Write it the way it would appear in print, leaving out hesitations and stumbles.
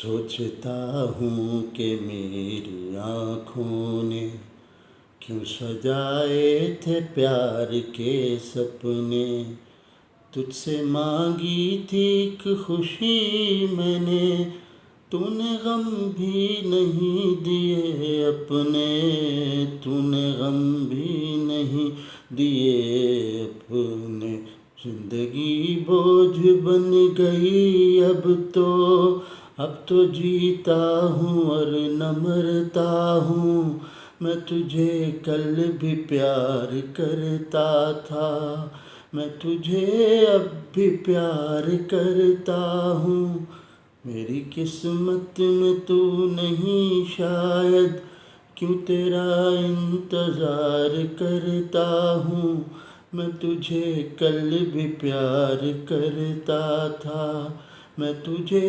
सोचता हूँ कि मेरी आँखों ने क्यों सजाए थे प्यार के सपने। तुझसे मांगी थी एक खुशी मैंने, तूने गम भी नहीं दिए अपने, तूने गम भी नहीं दिए अपने। जिंदगी बोझ बन गई अब तो जीता हूँ और न मरता हूँ। मैं तुझे कल भी प्यार करता था, मैं तुझे अब भी प्यार करता हूँ। मेरी किस्मत में तू नहीं शायद, क्यों तेरा इंतज़ार करता हूँ। मैं तुझे कल भी प्यार करता था, मैं तुझे